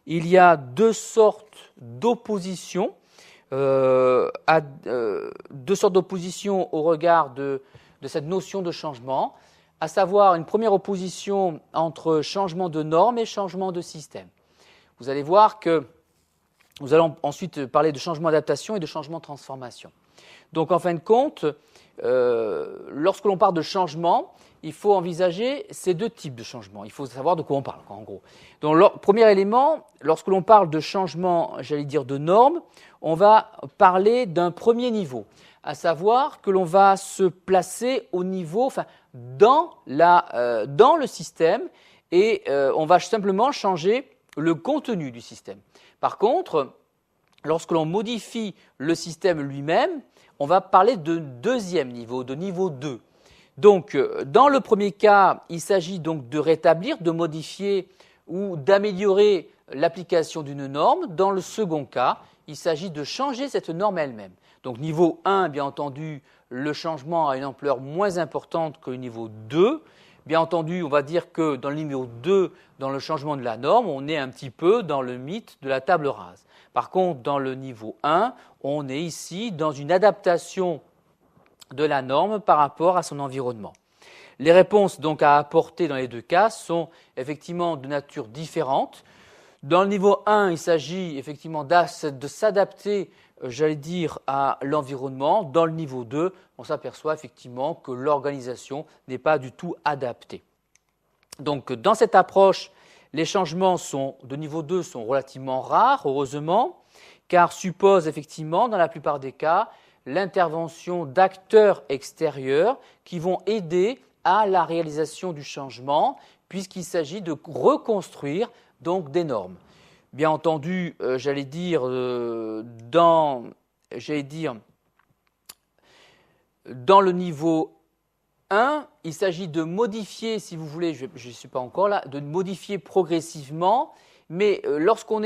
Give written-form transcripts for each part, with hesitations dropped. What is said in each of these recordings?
il y a deux sortes d'opposition au regard de cette notion de changement, à savoir une première opposition entre changement de norme et changement de système. Vous allez voir que nous allons ensuite parler de changement d'adaptation et de changement de transformation. Donc en fin de compte, lorsque l'on parle de changement, il faut envisager ces deux types de changements. Il faut savoir de quoi on parle, en gros. Donc, premier élément, lorsque l'on parle de changement, j'allais dire de normes, on va parler d'un premier niveau, à savoir que l'on va se placer au niveau, dans le système, et on va simplement changer le contenu du système. Par contre, lorsque l'on modifie le système lui-même, on va parler de deuxième niveau, de niveau 2. Donc, dans le premier cas, il s'agit donc de rétablir, de modifier ou d'améliorer l'application d'une norme. Dans le second cas, il s'agit de changer cette norme elle-même. Donc, niveau 1, bien entendu, le changement a une ampleur moins importante que le niveau 2. Bien entendu, on va dire que dans le niveau 2, dans le changement de la norme, on est un petit peu dans le mythe de la table rase. Par contre, dans le niveau 1, on est ici dans une adaptation de la norme par rapport à son environnement. Les réponses donc à apporter dans les deux cas sont effectivement de nature différente. Dans le niveau 1, il s'agit effectivement de s'adapter, j'allais dire, à l'environnement. Dans le niveau 2, on s'aperçoit effectivement que l'organisation n'est pas du tout adaptée. Donc dans cette approche, les changements de niveau 2 sont relativement rares, heureusement, car supposent effectivement, dans la plupart des cas, l'intervention d'acteurs extérieurs qui vont aider à la réalisation du changement, puisqu'il s'agit de reconstruire donc des normes. Bien entendu, dans le niveau 1, il s'agit de modifier, si vous voulez, je ne suis pas encore là, de modifier progressivement, mais lorsqu'on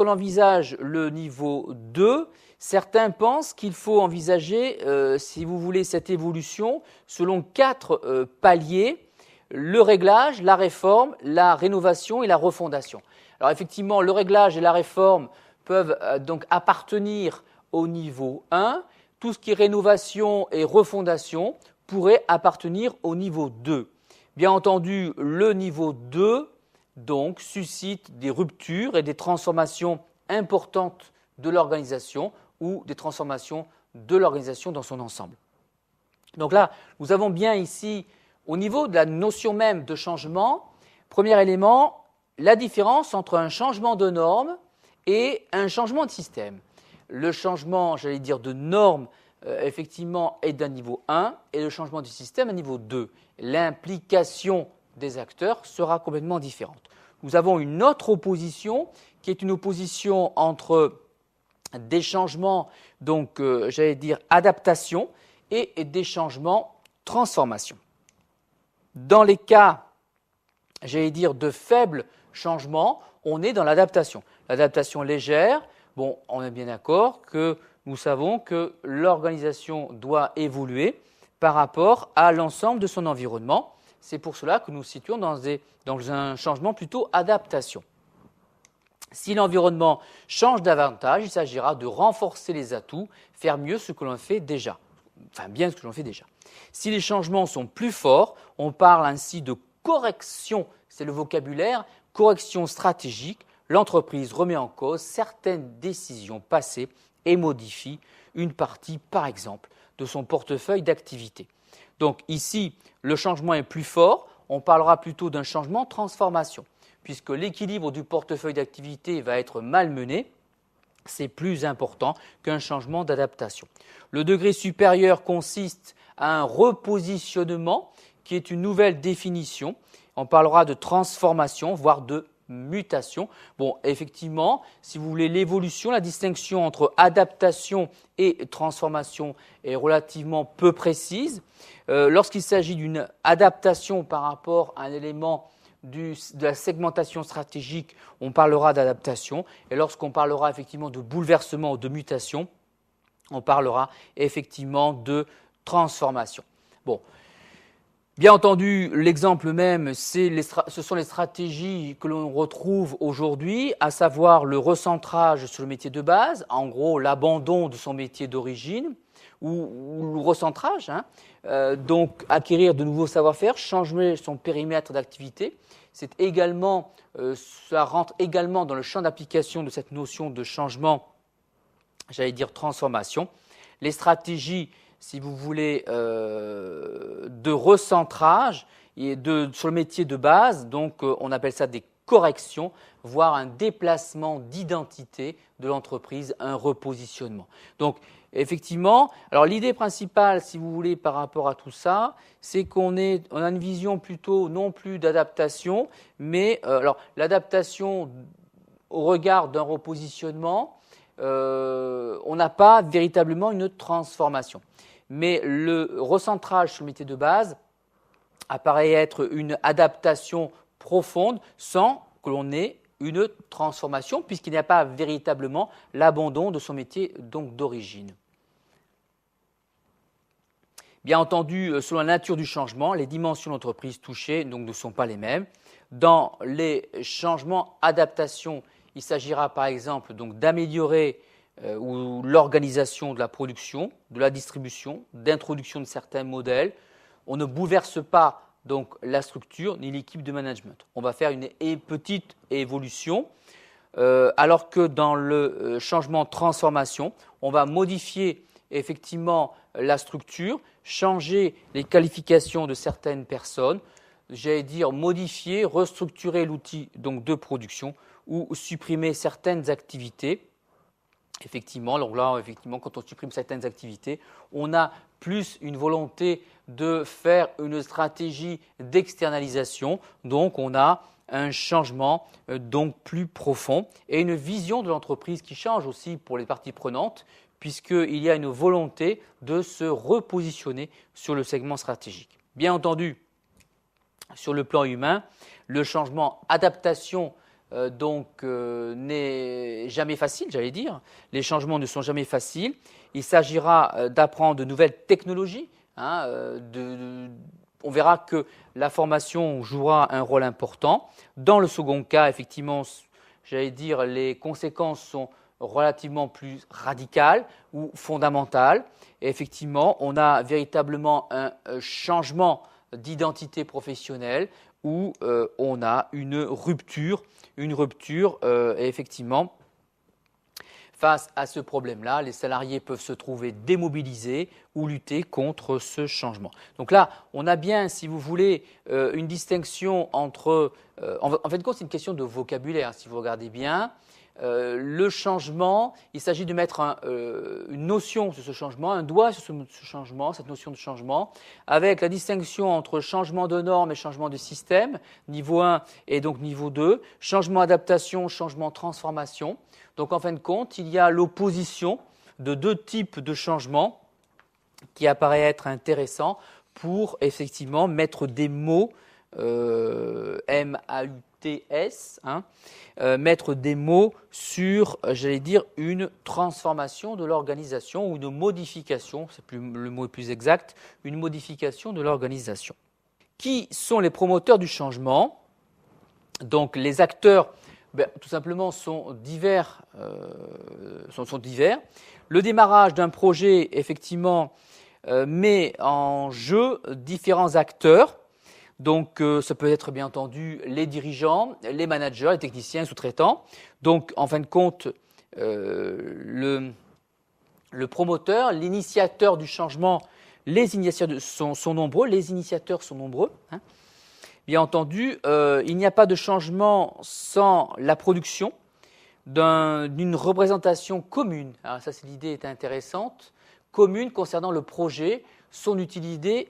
envisage le niveau 2, certains pensent qu'il faut envisager, si vous voulez, cette évolution selon 4 paliers: le réglage, la réforme, la rénovation et la refondation. Alors effectivement, le réglage et la réforme peuvent donc appartenir au niveau 1. Tout ce qui est rénovation et refondation pourrait appartenir au niveau 2. Bien entendu, le niveau 2 donc suscite des ruptures et des transformations importantes de l'organisation ou des transformations de l'organisation dans son ensemble. Donc là, nous avons bien ici, au niveau de la notion même de changement, premier élément, la différence entre un changement de norme et un changement de système. Le changement, j'allais dire, de norme, effectivement, est d'un niveau 1 et le changement du système à niveau 2. L'implication des acteurs sera complètement différente. Nous avons une autre opposition qui est une opposition entre des changements, donc j'allais dire adaptation, et des changements transformation. Dans les cas, j'allais dire de faibles changements, on est dans l'adaptation. L'adaptation légère, bon, on est bien d'accord que nous savons que l'organisation doit évoluer par rapport à l'ensemble de son environnement. C'est pour cela que nous nous situons dans un changement plutôt adaptation. Si l'environnement change davantage, il s'agira de renforcer les atouts, faire mieux ce que l'on fait déjà. Enfin, bien ce que l'on fait déjà. Si les changements sont plus forts, on parle ainsi de correction, c'est le vocabulaire, correction stratégique. L'entreprise remet en cause certaines décisions passées et modifie une partie, par exemple, de son portefeuille d'activité. Donc ici, le changement est plus fort, on parlera plutôt d'un changement de transformation, puisque l'équilibre du portefeuille d'activité va être malmené, c'est plus important qu'un changement d'adaptation. Le degré supérieur consiste à un repositionnement, qui est une nouvelle définition. On parlera de transformation, voire de mutation. Bon, effectivement, si vous voulez, l'évolution, la distinction entre adaptation et transformation est relativement peu précise. Lorsqu'il s'agit d'une adaptation par rapport à un élément de la segmentation stratégique, on parlera d'adaptation. Et lorsqu'on parlera effectivement de bouleversement ou de mutation, on parlera effectivement de transformation. Bon. Bien entendu, l'exemple même, ce sont les stratégies que l'on retrouve aujourd'hui, à savoir le recentrage sur le métier de base, en gros l'abandon de son métier d'origine, ou le recentrage, donc acquérir de nouveaux savoir-faire, changer son périmètre d'activité. Ça rentre également dans le champ d'application de cette notion de changement, j'allais dire transformation. Les stratégies, si vous voulez, de recentrage sur le métier de base, donc on appelle ça des corrections, voire un déplacement d'identité de l'entreprise, un repositionnement. Donc, effectivement, alors l'idée principale, si vous voulez, par rapport à tout ça, c'est qu'on a une vision plutôt non plus d'adaptation, mais alors l'adaptation au regard d'un repositionnement, on n'a pas véritablement une transformation. Mais le recentrage sur le métier de base apparaît être une adaptation profonde sans que l'on ait une transformation, puisqu'il n'y a pas véritablement l'abandon de son métier donc d'origine. Bien entendu, selon la nature du changement, les dimensions de l'entreprise touchées donc, ne sont pas les mêmes. Dans les changements adaptation, il s'agira par exemple donc d'améliorer l'organisation de la production, de la distribution, d'introduction de certains modèles. On ne bouleverse pas donc la structure ni l'équipe de management. On va faire une petite évolution, alors que dans le changement transformation, on va modifier effectivement la structure, changer les qualifications de certaines personnes, j'allais dire modifier, restructurer l'outil donc de production ou supprimer certaines activités. Effectivement, donc là, quand on supprime certaines activités, on a plus une volonté de faire une stratégie d'externalisation. Donc, on a un changement donc plus profond et une vision de l'entreprise qui change aussi pour les parties prenantes, puisqu'il y a une volonté de se repositionner sur le segment stratégique. Bien entendu, sur le plan humain, le changement adaptation n'est jamais facile, j'allais dire. Les changements ne sont jamais faciles. Il s'agira d'apprendre de nouvelles technologies. On verra que la formation jouera un rôle important. Dans le second cas, effectivement, j'allais dire, les conséquences sont relativement plus radicales ou fondamentales. Et effectivement, on a véritablement un changement d'identité professionnelle où on a une rupture et effectivement, face à ce problème-là, les salariés peuvent se trouver démobilisés ou lutter contre ce changement. Donc là, on a bien, si vous voulez, une distinction entre… en fait, c'est une question de vocabulaire, si vous regardez bien. Le changement, il s'agit de mettre une notion sur ce changement, un doigt sur ce changement, cette notion de changement, avec la distinction entre changement de normes et changement de système, niveau 1 et donc niveau 2, changement adaptation, changement transformation. Donc en fin de compte, il y a l'opposition de deux types de changements qui apparaît être intéressant pour effectivement mettre des mots M-A-U-T-S, mettre des mots sur, j'allais dire, une transformation de l'organisation ou une modification, le mot est plus exact, une modification de l'organisation. Qui sont les promoteurs du changement? Donc les acteurs, tout simplement, sont divers. Le démarrage d'un projet, effectivement, met en jeu différents acteurs. Donc, ça peut être bien entendu les dirigeants, les managers, les techniciens, les sous-traitants. Donc, en fin de compte, le promoteur, l'initiateur du changement, les initiateurs sont nombreux. Bien entendu, il n'y a pas de changement sans la production d'une représentation commune. Alors ça, l'idée est intéressante, commune concernant le projet, son utilité,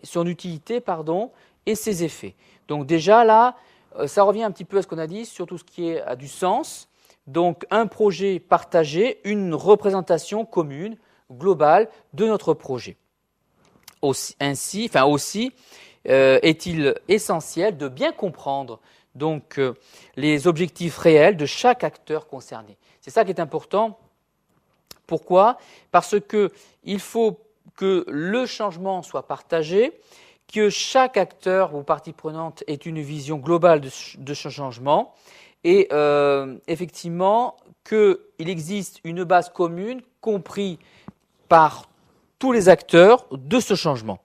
et ses effets. Donc déjà là, ça revient un petit peu à ce qu'on a dit sur tout ce qui a du sens. Donc un projet partagé, une représentation commune, globale de notre projet. Aussi est-il essentiel de bien comprendre donc les objectifs réels de chaque acteur concerné. C'est ça qui est important. Pourquoi? Parce qu'il faut que le changement soit partagé, que chaque acteur ou partie prenante ait une vision globale de ce changement et effectivement qu'il existe une base commune comprise par tous les acteurs de ce changement.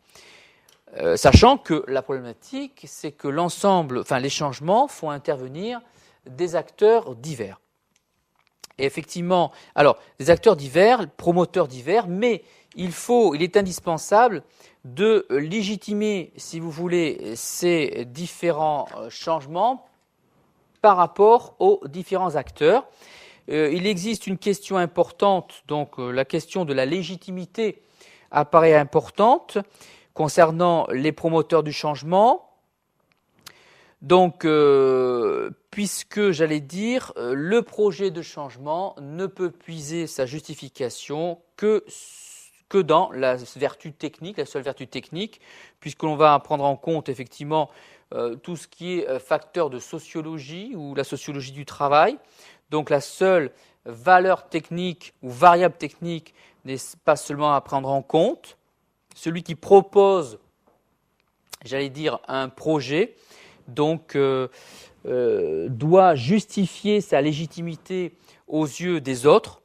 Sachant que la problématique, c'est que les changements font intervenir des acteurs divers. Et effectivement, alors, des acteurs divers, promoteurs divers, mais il est indispensable de légitimer, si vous voulez, ces différents changements par rapport aux différents acteurs. Il existe une question importante, donc la question de la légitimité apparaît importante concernant les promoteurs du changement. Donc, puisque, j'allais dire, le projet de changement ne peut puiser sa justification que dans la vertu technique, la seule vertu technique, puisque l'on va prendre en compte effectivement tout ce qui est facteur de sociologie ou la sociologie du travail. Donc, la seule valeur technique ou variable technique n'est pas seulement à prendre en compte. Celui qui propose, j'allais dire, un projet, donc doit justifier sa légitimité aux yeux des autres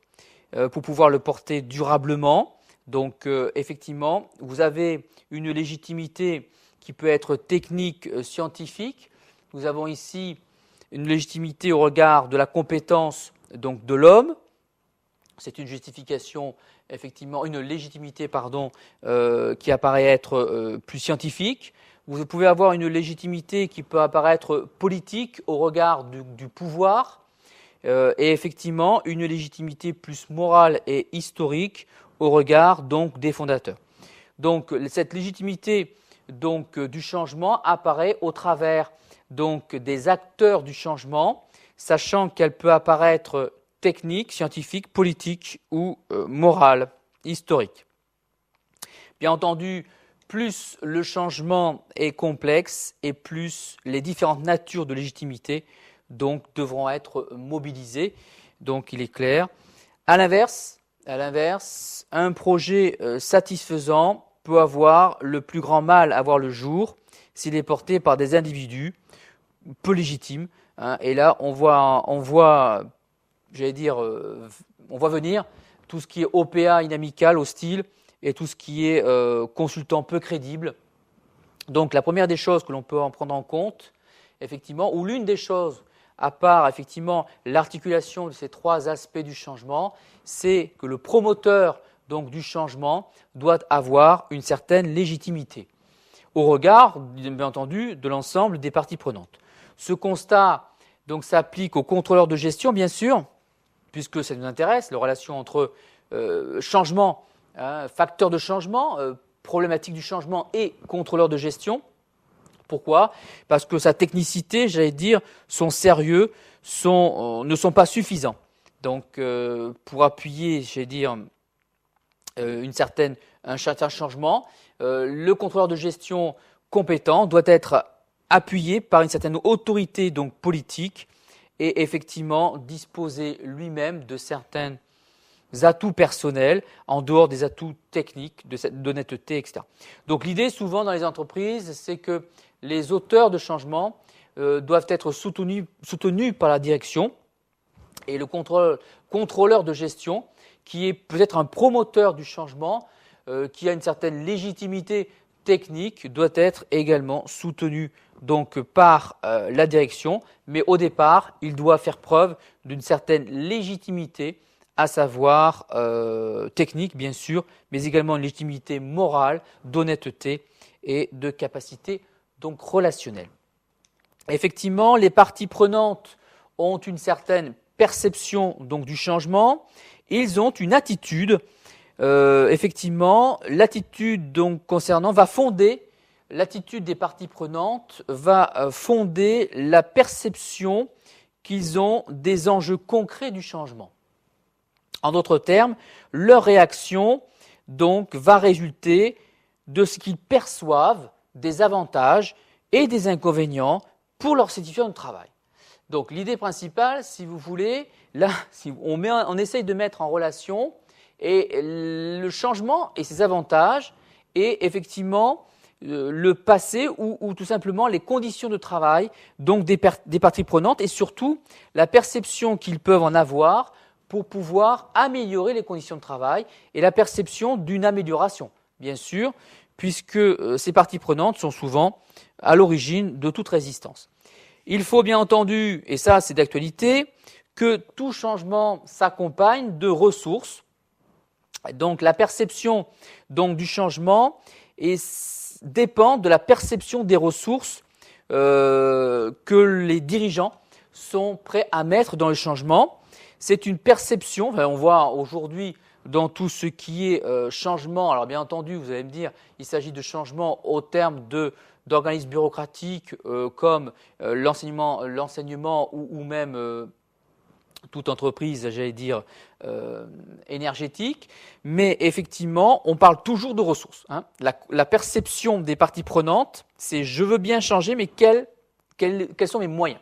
pour pouvoir le porter durablement. Donc effectivement, vous avez une légitimité qui peut être technique, scientifique. Nous avons ici une légitimité au regard de la compétence donc de l'homme. C'est une justification, effectivement, une légitimité, qui apparaît être plus scientifique. Vous pouvez avoir une légitimité qui peut apparaître politique au regard du pouvoir, et effectivement une légitimité plus morale et historique au regard donc des fondateurs. Donc cette légitimité donc du changement apparaît au travers donc des acteurs du changement, sachant qu'elle peut apparaître technique, scientifique, politique ou morale, historique. Bien entendu, plus le changement est complexe et plus les différentes natures de légitimité donc, devront être mobilisées. Donc il est clair. À l'inverse, un projet satisfaisant peut avoir le plus grand mal à voir le jour s'il est porté par des individus peu légitimes. Et là, on voit venir tout ce qui est OPA inamical, hostile, et tout ce qui est consultant peu crédible. Donc la première des choses que l'on peut en prendre en compte, effectivement, ou l'une des choses, à part effectivement l'articulation de ces trois aspects du changement, c'est que le promoteur donc, du changement doit avoir une certaine légitimité, au regard, bien entendu, de l'ensemble des parties prenantes. Ce constat donc, s'applique aux contrôleurs de gestion, bien sûr, puisque ça nous intéresse, la relation entre changement, facteur de changement, problématique du changement et contrôleur de gestion. Pourquoi ? Parce que sa technicité, j'allais dire, son sérieux ne sont pas suffisants. Donc, pour appuyer, j'allais dire, un certain changement, le contrôleur de gestion compétent doit être appuyé par une certaine autorité donc politique et effectivement disposer lui-même de certains atouts personnels en dehors des atouts techniques, d'honnêteté, etc. Donc l'idée souvent dans les entreprises, c'est que les auteurs de changement doivent être soutenus par la direction et le contrôleur de gestion, qui est peut-être un promoteur du changement, qui a une certaine légitimité technique, doit être également soutenu donc par la direction, mais au départ, il doit faire preuve d'une certaine légitimité, à savoir technique bien sûr, mais également une légitimité morale, d'honnêteté et de capacité donc relationnelle. Effectivement, les parties prenantes ont une certaine perception donc du changement, ils ont une attitude, effectivement, l'attitude donc concernant va fonder, l'attitude des parties prenantes va fonder la perception qu'ils ont des enjeux concrets du changement. En d'autres termes, leur réaction donc va résulter de ce qu'ils perçoivent des avantages et des inconvénients pour leur situation de travail. Donc l'idée principale, si vous voulez, là, si on essaye de mettre en relation et le changement et ses avantages et effectivement le passé ou tout simplement les conditions de travail donc des parties prenantes et surtout la perception qu'ils peuvent en avoir pour pouvoir améliorer les conditions de travail et la perception d'une amélioration, bien sûr, puisque ces parties prenantes sont souvent à l'origine de toute résistance. Il faut bien entendu, et ça c'est d'actualité, que tout changement s'accompagne de ressources. Donc la perception donc, du changement dépend de la perception des ressources que les dirigeants sont prêts à mettre dans le changement. C'est une perception, on voit aujourd'hui dans tout ce qui est changement, alors bien entendu, vous allez me dire, il s'agit de changement au terme d'organismes bureaucratiques comme l'enseignement ou même toute entreprise, j'allais dire, énergétique, mais effectivement, on parle toujours de ressources. Hein. La perception des parties prenantes, c'est « je veux bien changer, mais quels sont mes moyens ?»